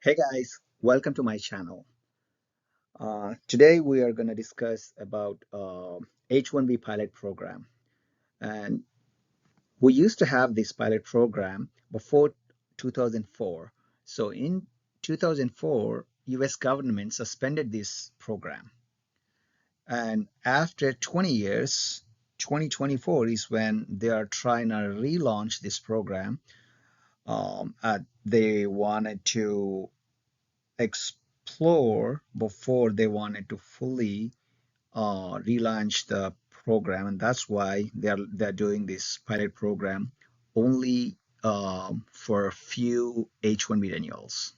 Hey guys, welcome to my channel. Today we are going to discuss about H-1B pilot program. And we used to have this pilot program before 2004. So in 2004, US government suspended this program. And after 20 years, 2024 is when they are trying to relaunch this program. They wanted to explore before they wanted to fully relaunch the program, and that's why they're doing this pilot program only for a few H-1B renewals.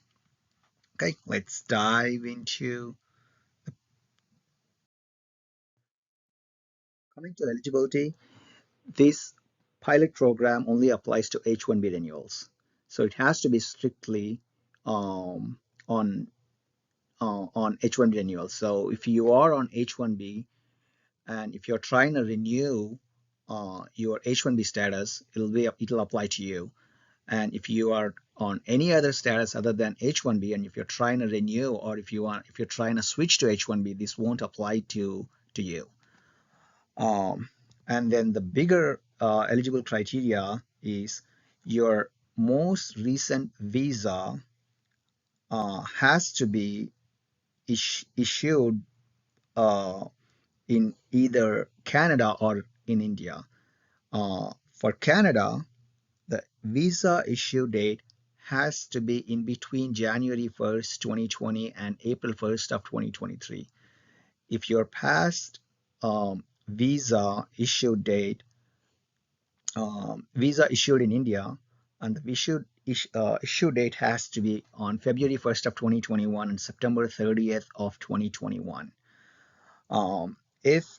Okay, let's dive into coming to eligibility. This pilot program only applies to H-1B renewals, so it has to be strictly um, on on H-1B renewals. So if you are on H-1B and if you're trying to renew your H-1B status, it'll apply to you. And if you are on any other status other than H-1B, and if you're trying to renew or if you're trying to switch to H-1B, this won't apply to you. And then the bigger eligible criteria is your most recent visa has to be issued uh, in either Canada or in India. For Canada, the visa issue date has to be in between January 1st, 2020 and April 1st of 2023. If your past visa issue date, visa issued in India, and the issue date has to be on February 1st of 2021 and September 30th of 2021. If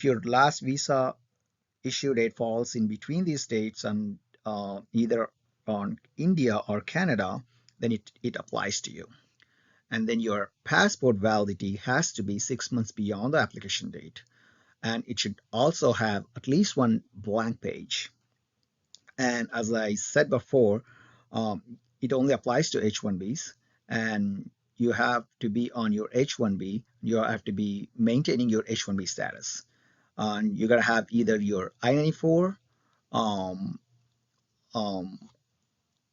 your last visa issue date falls in between these dates and either on India or Canada, then it applies to you. And then your passport validity has to be 6 months beyond the application date. And it should also have at least one blank page. And as I said before, um, it only applies to H-1Bs. And you have to be on your H-1B. You have to be maintaining your H-1B status. And you got to have either your I-94 um, um,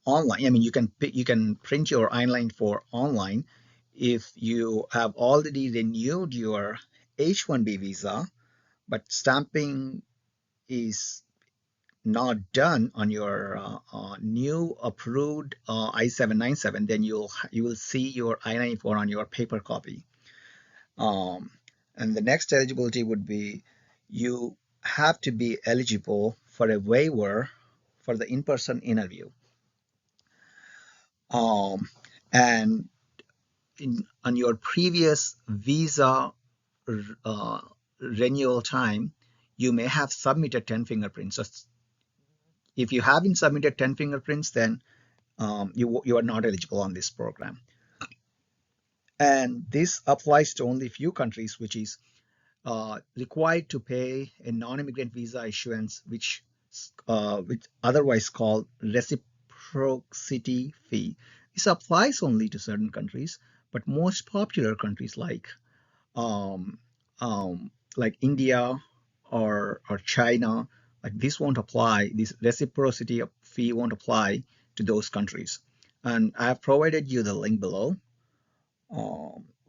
online. I mean, you can print your I-94 online if you have already renewed your H-1B visa, but stamping is not done on your new approved I-797. Then you will see your I-94 on your paper copy. Um, and the next eligibility would be you have to be eligible for a waiver for the in-person interview. Um, and on your previous visa uh, renewal time, you may have submitted 10 fingerprints. So if you haven't submitted 10 fingerprints, then you are not eligible on this program. And this applies to only a few countries, which is required to pay a non-immigrant visa issuance, which otherwise called reciprocity fee. This applies only to certain countries, but most popular countries um, like India or China, like this won't apply. This reciprocity fee won't apply to those countries. And I have provided you the link below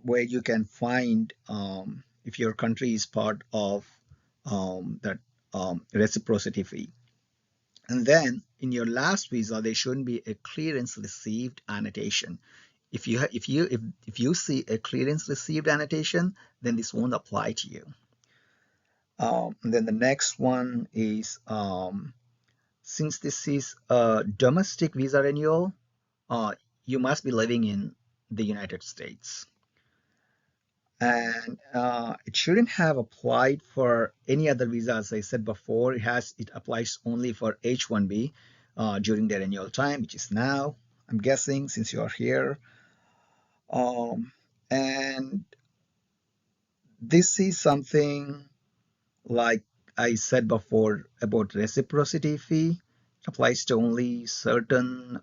where you can find if your country is part of that reciprocity fee. And then in your last visa, there shouldn't be a clearance received annotation. If you see a clearance received annotation, then this won't apply to you. And then the next one is since this is a domestic visa renewal, you must be living in the United States. And it shouldn't have applied for any other visa. As I said before, it applies only for H-1B during the renewal time, which is now, I'm guessing, since you are here. And this is something like I said before about reciprocity fee applies to only certain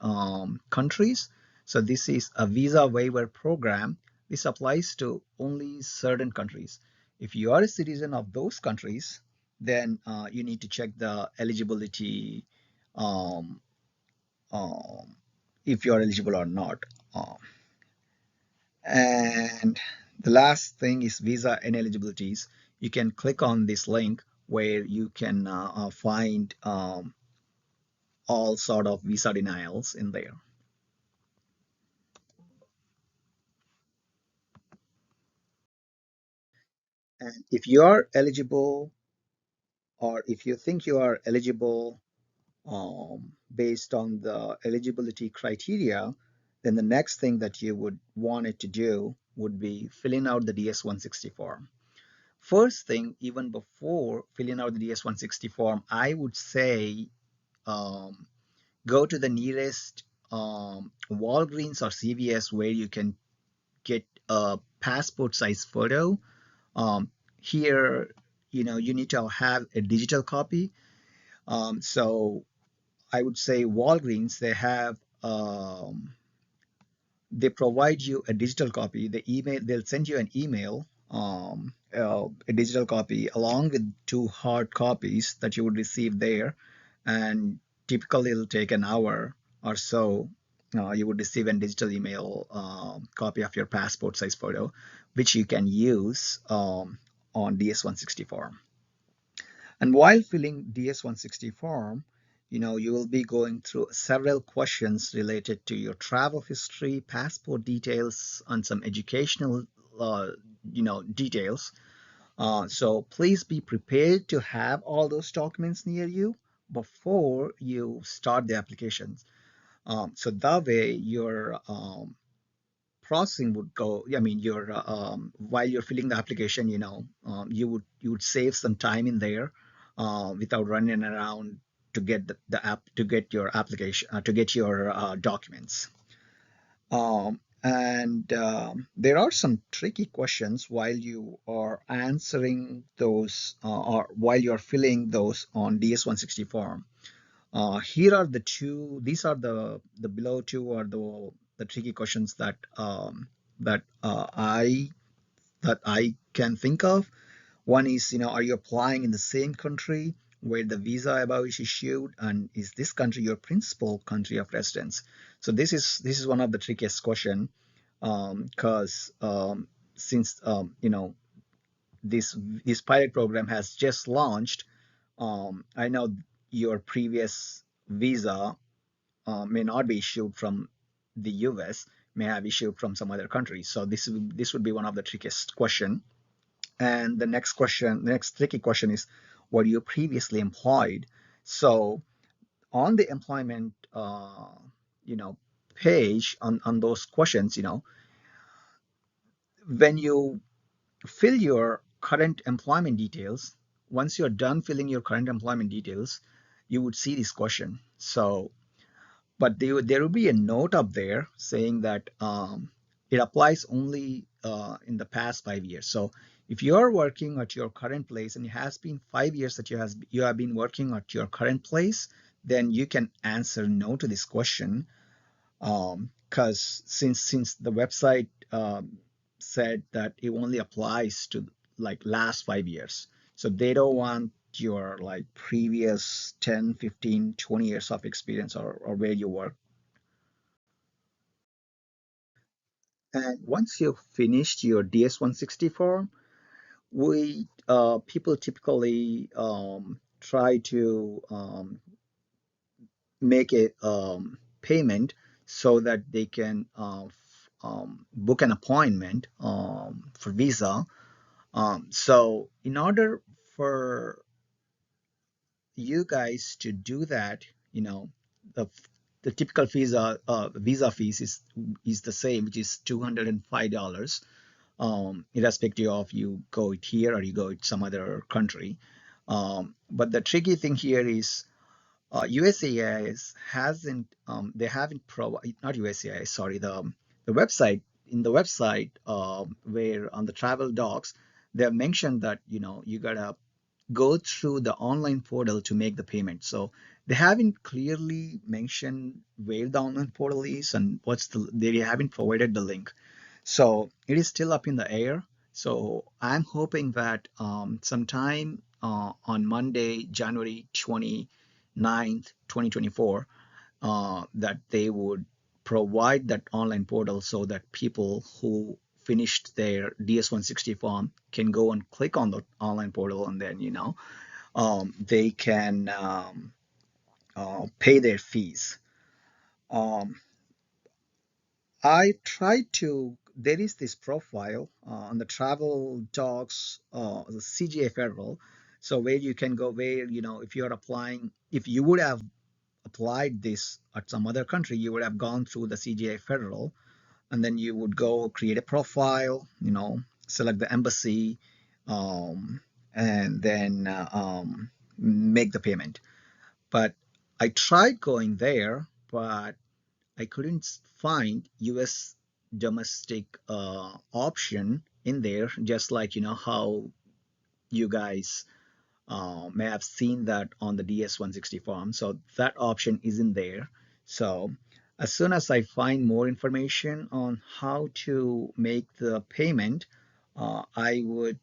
countries. So this is a visa waiver program. This applies to only certain countries. If you are a citizen of those countries, then you need to check the eligibility, um, um, if you are eligible or not. Um, and the last thing is visa ineligibilities. You can click on this link where you can find all sort of visa denials in there. And if you are eligible, or if you think you are eligible based on the eligibility criteria, then the next thing that you would want it to do would be filling out the DS-160 form. First thing, even before filling out the DS-160 form, I would say um, go to the nearest Walgreens or CVS where you can get a passport size photo. Um, Here, you need to have a digital copy. So I would say Walgreens, they provide you a digital copy. They'll send you an email, a digital copy along with two hard copies that you would receive there, and typically it'll take an hour or so. You would receive a digital email copy of your passport size photo, which you can use on DS-160 form. And while filling DS-160 form, you will be going through several questions related to your travel history, passport details, and some educational, details. So please be prepared to have all those documents near you before you start the applications. So that way your processing would go. I mean, your while you're filling the application, you would save some time in there without running around to get the app to get your application to get your documents. And there are some tricky questions while you are answering those or while you're filling those on DS-160 form. Here are the two. These are the below two are the tricky questions that I can think of. One is, are you applying in the same country where the visa above is issued, and is this country your principal country of residence? So this is one of the trickiest question, because since this pilot program has just launched, I know your previous visa may not be issued from the US, may have issued from some other country. So this would be one of the trickiest question. And the next tricky question is, were you previously employed? So on the employment, you know, page on those questions, when you fill your current employment details, once you're done filling your current employment details, you would see this question. So but there will be a note up there saying that it applies only in the past 5 years. So if you're working at your current place and it has been 5 years that you have been working at your current place, then you can answer no to this question, because since the website said that it only applies to like last 5 years, so they don't want your like previous 10, 15, 20 years of experience or where you work. And once you've finished your DS-160 form, we people typically try to make a payment so that they can book an appointment for visa. So in order for you guys to do that, the the typical visa fees is the same, which is $205, irrespective of you go it here or you go it some other country. But the tricky thing here is USCIS hasn't they haven't provided, not USCIS, sorry, the website in the website where on the travel docs they have mentioned that you gotta go through the online portal to make the payment. So They haven't clearly mentioned where the online portal is and they haven't provided the link. So it is still up in the air. So I'm hoping that sometime on Monday, January 29th, 2024, that they would provide that online portal so that people who finished their DS-160 form can go and click on the online portal, and then they can pay their fees. Um, I tried to. There is this profile on the Travel Docs, the CGA Federal, so where you can go, where if you're applying, if you would have applied this at some other country, you would have gone through the CGI Federal, and then you would go create a profile, select the embassy, um, and then make the payment. But I tried going there, but I couldn't find US domestic option in there, just like how you guys may have seen that on the DS-160 form. So that option isn't there. So as soon as I find more information on how to make the payment, I would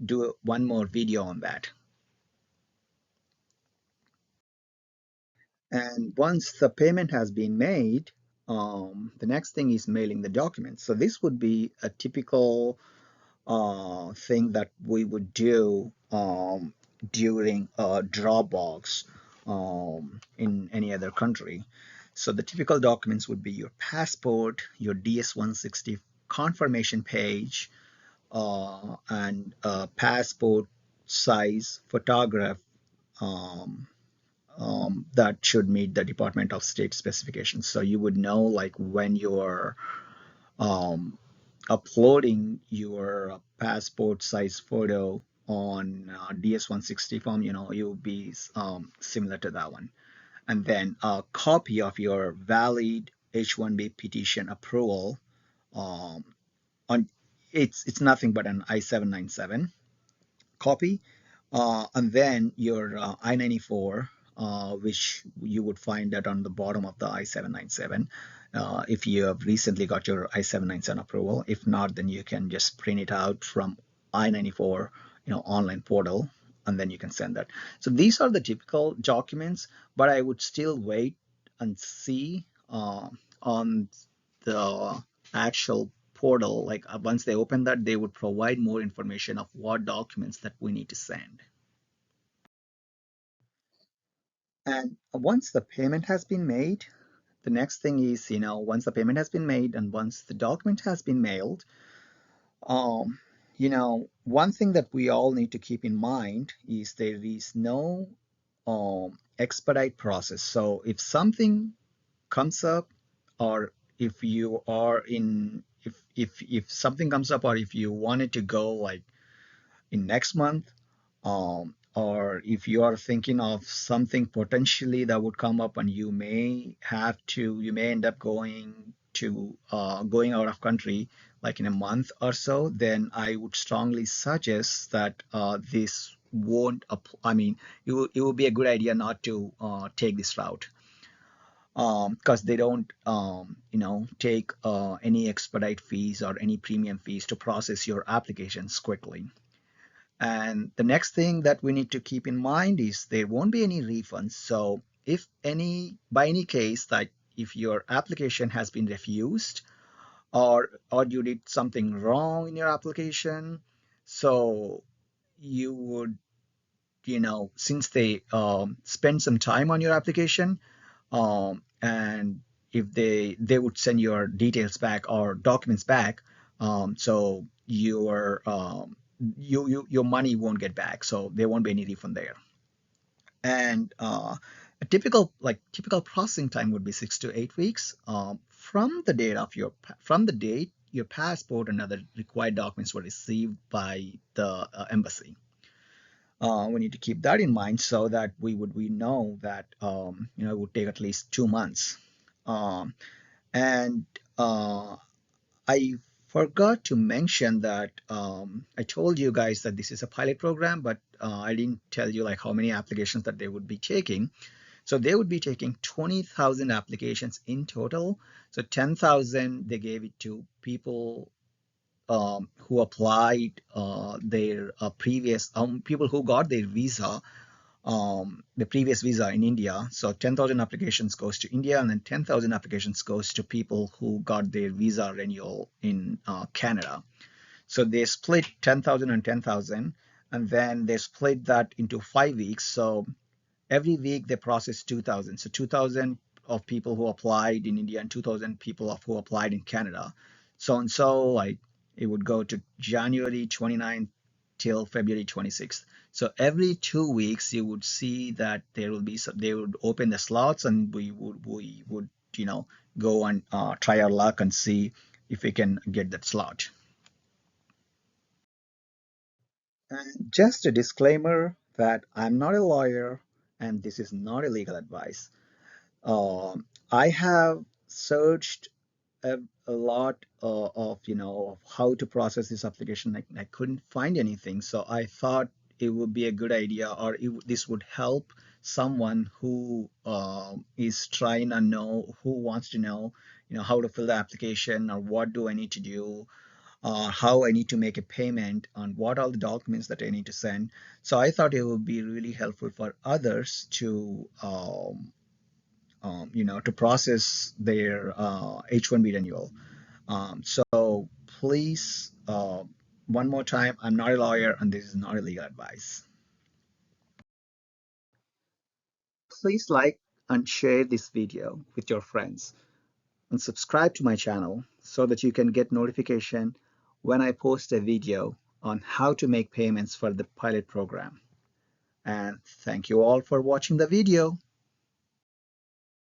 do one more video on that. And once the payment has been made, the next thing is mailing the documents. So this would be a typical thing that we would do during a Dropbox in any other country. So the typical documents would be your passport, your DS-160 confirmation page, and a passport size photograph um, that should meet the Department of State specifications. So you would know, like, when you're um, uploading your passport size photo on DS-160 form, you'll be similar to that one. And then a copy of your valid H-1B petition approval. Um, on it's nothing but an I-797 copy, and then your I-94, which you would find that on the bottom of the I-797. If you have recently got your I-797 approval. If not, then you can just print it out from I-94, online portal, and then you can send that. So these are the typical documents, but I would still wait and see on the actual portal, like once they open that, they would provide more information of what documents that we need to send. And once the payment has been made, the next thing is, once the payment has been made and once the document has been mailed, um, one thing that we all need to keep in mind is there is no expedite process. So if something comes up, or if you are in if something comes up, or if you wanted to go like in next month, or if you are thinking of something potentially that would come up and you may end up going out of country like in a month or so, then I would strongly suggest that this won't I mean, it would be a good idea not to take this route, because they don't take any expedite fees or any premium fees to process your applications quickly. And the next thing that we need to keep in mind is there won't be any refunds. So if by any case, like if your application has been refused, or you did something wrong in your application, so you would, since they spend some time on your application, and if they would send your details back or documents back, so your money won't get back, so there won't be any refund there. And a typical processing time would be 6 to 8 weeks from the date your passport and other required documents were received by the embassy. We need to keep that in mind, so that we know that it would take at least 2 months. And I Forgot to mention that I told you guys that this is a pilot program, but I didn't tell you like how many applications that they would be taking. So they would be taking 20,000 applications in total. So 10,000 they gave it to people who applied their previous people who got their visa, the previous visa in India. So 10,000 applications goes to India, and then 10,000 applications goes to people who got their visa renewal in Canada. So they split 10,000 and 10,000, and then they split that into 5 weeks. So every week they process 2,000. So 2,000 of people who applied in India and 2,000 people of who applied in Canada. So and so, like it would go to January 29th till February 26th. So every 2 weeks you would see that there will be some, they would open the slots, and we would go and try our luck and see if we can get that slot. And just a disclaimer that I'm not a lawyer and this is not a legal advice. I have searched a lot of how to process this application. I couldn't find anything, so I thought it would be a good idea, or this would help someone who is trying to know, who wants to know, how to fill the application, or what do I need to do, how I need to make a payment, on what all the documents that I need to send. So I thought it would be really helpful for others to process their H-1B renewal. So please, one more time, I'm not a lawyer and this is not a legal advice. Please like and share this video with your friends and subscribe to my channel so that you can get notification when I post a video on how to make payments for the pilot program. And thank you all for watching the video.